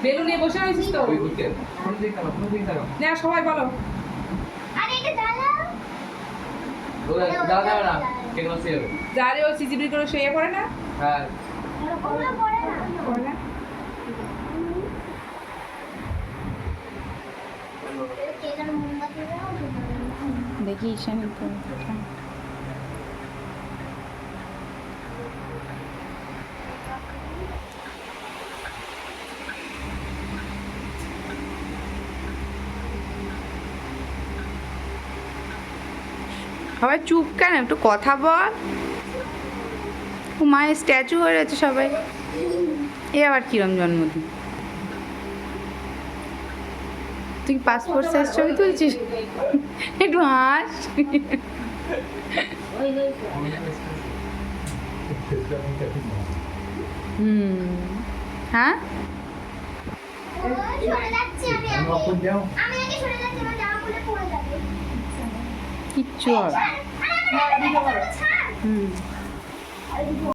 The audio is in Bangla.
বেলুন নিয়ে বসে রয়েছিস তো না সবাই বলো যারে ও সিজিবি করে শুয়ে পড়ে না হ্যাঁ পড়ে না দেখি ঈশানী তো সবাই চুপ কেন একটু কথা বল ও মায়ের স্ট্যাচু হয়ে রয়েছে সবাই এ আবার কিরম জন্মদিন তুই পাসপোর্ট সাইজ ছবি তুলছিস একটু হাস হ্যাঁ কিচ্ছু হবে